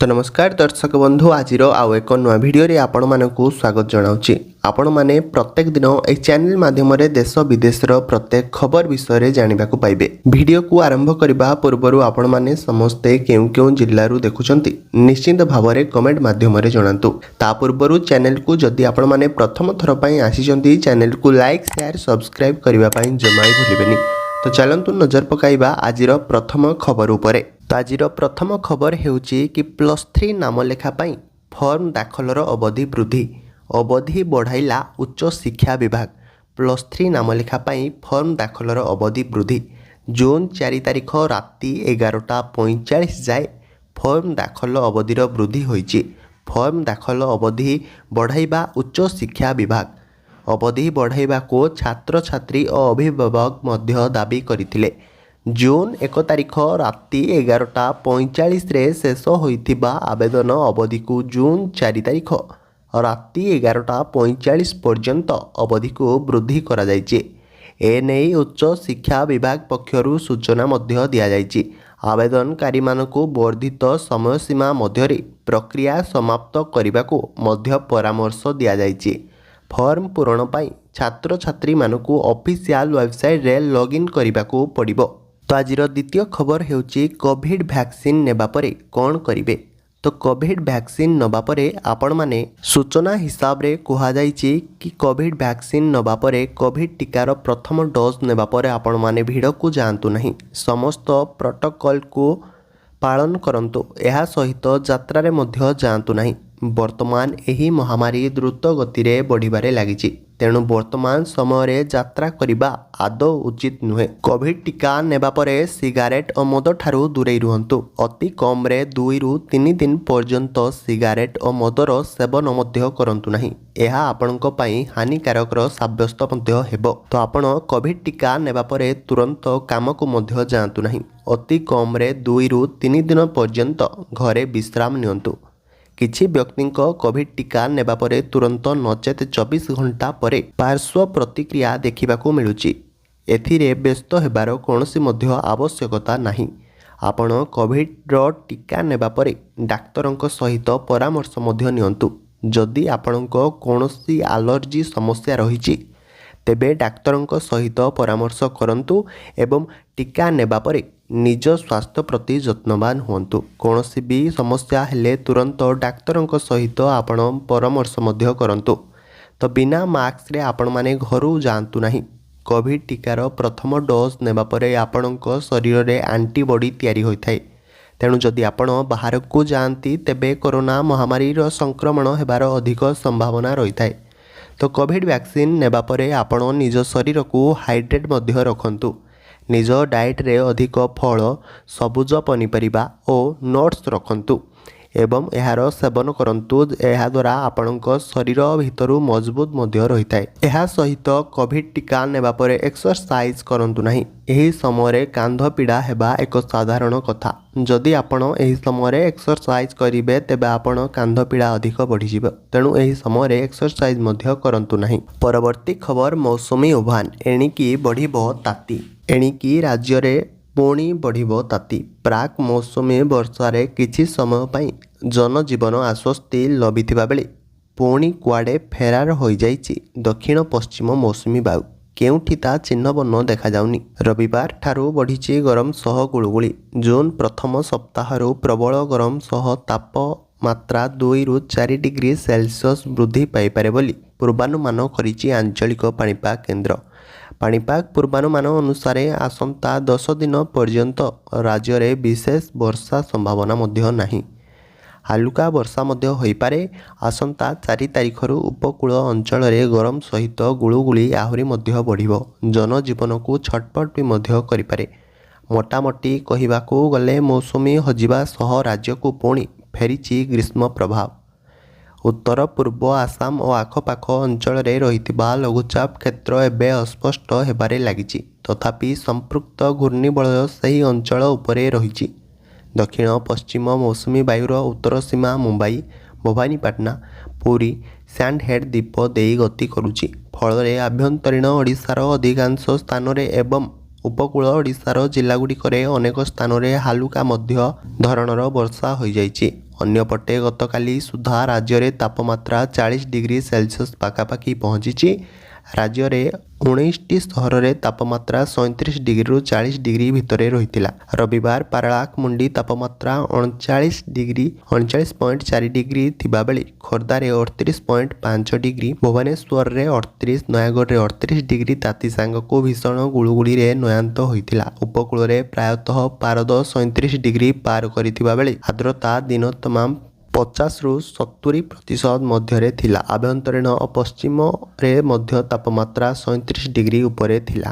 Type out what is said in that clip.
तो नमस्कार दर्शक बंधु आज आउ एक नुआ भिडियो रे आपण मानकु स्वागत जनाउछि। आपण माने प्रत्येक दिन ए चैनल माध्यम रे देश विदेशर प्रत्येक खबर विषय रे जानिबाकु पाइबे। भिडियो को आरंभ करबा पूर्वरु आपण माने समस्ते केउ केउ जिल्ला रु देखुचंती निश्चित भाव रे कमेंट माध्यम रे जणांतु। ता पूर्वरु चैनल को जदि आपण माने प्रथम थर पई आसीचंती चैनल को लाइक शेयर सब्सक्राइब करबा पई जमाई भूलिबेनी। तो चलंतु नजर पकाइबा आजिर प्रथम खबर उपरे। तो आजिर प्रथम खबर हेउची कि +3 नाम लेखा पाई फॉर्म दाखलर अवधि बढ़ाइला उच्च शिक्षा विभाग। +3 नाम लेखा पाई फॉर्म दाखलर अवधि वृद्धि। जून 4 तारिख राति 11:45 जाए फॉर्म दाखल अवधिर वृद्धि होईची। फॉर्म दाखल अवधि बढ़ाइबा उच्च शिक्षा विभाग। अवधि बढ़ाइबा को छात्र छात्री और अभिभावक मध्य दाबी करथिले। जून 1 तारिख राति 11:45 रे शेष होइथिबा आवेदन अवधि को जून 4 तारिख राति 11:45 पर्यंत अवधि को वृद्धि करा जायछि। एनेई उच्च शिक्षा विभाग पक्षरु सूचना मध्य दिया जायछि। आवेदनकारी मानकु वर्धित समय सीमा मध्यरे प्रक्रिया समाप्त करबाकू मध्य परामर्श दिया जायछि। फॉर्म पूरण पाई छात्र छात्री मानकु ऑफिशियल वेबसाइट रे लॉगिन करबाकू पड़िबो। तो आजिर द्वितीय खबर हेउची कोविड वैक्सीन नेबा परे कोन करिवे। तो कोविड वैक्सीन नबा परे आपण माने सूचना हिसाब रे कहा जायछि कि कोविड वैक्सीन नबा परे कोविड टीकार प्रथम डोज नेबा परे आपण माने भिड़ को जानतु नहीं। समस्त प्रोटोकॉल को पालन करंतु। एहा सहित यात्रा रे मध्य जानतु नहीं। वर्तमान एही महामारी द्रुत गति रे बढ़िबारे लागिछि। तेणु वर्तमान समय रे यात्रा करिबा आदौ उचित नुहे। कोविड टीका नेबा परे सिगारेट और मद ठारू दूरे रुहंतु। अति कम रे 2 रु 3 दिन पर्यंत सिगारेट और मदर सेवन मध्य करंतु नहीं। एहा आपणक पई हानिकारक साब्यस्त मध्य हेबो। तो आपण कोविड टीका नेबा परे तुरंत काम को मध्य जानतु नहीं। अति कम रे 2 रु 3 दिन पर्यंत घरे विश्राम नियंतु। किछि व्यक्ति कोविड टीका नेबा परे तुरंत नचेत 24 घंटा परे पार्श्व प्रतिक्रिया देखिबाकू मिलुची। एथिरे व्यस्त हेबार कोनोसी मध्य आवश्यकता नाही। आपण कोविड रो टीका नेबा परे डाक्तरंक सहित परामर्श मध्य नियंतु। जदि आपणक कोनोसी एलर्जी समस्या रहिची तेबे डाक्तरंक सहित परामर्श करंतु एवं टीका नेबा परे निज स्वास्थ्य प्रति यत्नवान हुंतु। कोनोसी भी समस्या हेले तुरंत डाक्तरंक सहित आपण परामर्श मध्य करंतु। तो बिना मास्क रे आपण माने घरु जानतु नहीं। कोविड टीकार प्रथम डोज नेबा परे आपणक शरीर रे एंटीबॉडी तयारी होइथाय। तेणु जदि आपण बाहर को जानती तेबे कोरोना महामारी रो संक्रमण हेबार अधिक संभावना रहिथाय। तो कोविड वैक्सीन नेबा परे आपण निज शरीर को हाइड्रेट मध्य रखंतु। निज डाइट रे अधिक फल सबुज पनीपरिबा और नट्स रखंतु एवं एहार सेवन करंतु। एहा द्वारा आपणक शरीर भितरु मजबूत मध्य रहिथाय। एहा सहित कोविड टीका नेबा परे एक्सरसाइज करंतु नहीं। एही समय रे कांध पीड़ा हेबा एक साधारण कथा। जदि आपण एही समय रे एक्सरसाइज करिवे तेबे आपण कांध पीड़ा अधिक बढ़ी जिवो। तेणु एही समय रे एक्सरसाइज मध्य करंतु नहीं। परवर्ती खबर मौसमी उभान एणिकी बढ़िबो ताती। एणिकी राज्य रे पुणी बढ़िबो ताती। प्राक मौसमी वर्षारे किछि समय पाई जनजीवन आश्वस्ति लभिथिबा बेले पुणी कुआडे फेरार होई जाइछि दक्षिण पश्चिम मौसमी वायु। केउठी ता चिन्ह बन्न देखा जाउनी। रविवार ठारू बढ़िछि गरम सह गुळुगुळी। जून प्रथम सप्ताहरु प्रबल गरम सह तापमात्रा 2 रु 4 डिग्री सेल्सियस वृद्धि पाइपारे बोली पूर्वानुमान करिछि आंचलिक पाणीपाग केन्द्र। पाणीपाग पूर्वानुमान अनुसार आसंता 10 दिन पर्यंत राज्य रे विशेष वर्षा संभावना मध्य नहीं। हालुका वर्षा मध्य होई पारे। आसंता 4 तारिखरु उपकूल अंचल रे गरम सहित गुळुगुळी आहुरी मध्य बढ़िबो। जनजीवन को छटपट भी मध्य करि पारे। मोटामोटी कहिबाकू गले मौसमी हजिबा सह राज्य को पुणी फेरिछि ग्रीष्म प्रभाव। उत्तर पूर्व आसाम और आखपाख अंचल रे रहितिबा लघुचाप क्षेत्र एबे अस्पष्ट हेबारे लागिछि। तथापि संपृक्त घूर्णिबलय सही अंचल उपरे रहिछि। दक्षिण पश्चिम मौसमी वायुर उत्तर सीमा मुंबई भवानीपाटना पुरी सैंडहेड द्वीप देई गति करुछि। फल आभ्यंतरीण ओडिशार अधिकांश स्थान रे एवं उपकूल ओडिशार जिलागुड़िक अनेक स्थान रे हालुका मध्य धरणर वर्षा हो जाइछि। ଅନ୍ୟପଟେ ଗତକାଲି ସୁଦ୍ଧା ରାଜ୍ୟରେ ତାପମାତ୍ରା 40 ଡିଗ୍ରୀ ସେଲସିୟସ୍ ପାଖାପାଖି ପହଞ୍ଚିଛି। ରାଜ୍ୟରେ 19ଟି ସହରରେ ତାପମାତ୍ରା 37 ଡିଗ୍ରୀରୁ 40 ଡିଗ୍ରୀ ଭିତରେ ରହିଥିଲା। ରବିବାର ପାରଳାଖେମୁଣ୍ଡି ତାପମାତ୍ରା 39.4 ଡିଗ୍ରୀ ଥିବାବେଳେ ଖୋର୍ଦ୍ଧାରେ 38.5 ଡିଗ୍ରୀ, ଭୁବନେଶ୍ୱରରେ 38, ନୟାଗଡ଼ରେ 38 ଡିଗ୍ରୀ ତାତି ସାଙ୍ଗକୁ ଭୀଷଣ ଗୁଳୁଗୁଳିରେ ନୟାନ୍ତ ହୋଇଥିଲା। ଉପକୂଳରେ ପ୍ରାୟତଃ ପାରଦ 37 ଡିଗ୍ରୀ ପାର କରିଥିବା ବେଳେ ଆର୍ଦ୍ରତା ଦିନ ତମାମ 50ରୁ 70% ମଧ୍ୟରେ ଥିଲା। ଆଭ୍ୟନ୍ତରୀଣ ଓ ପଶ୍ଚିମରେ ମଧ୍ୟ ତାପମାତ୍ରା 37 ଡିଗ୍ରୀ ଉପରେ ଥିଲା।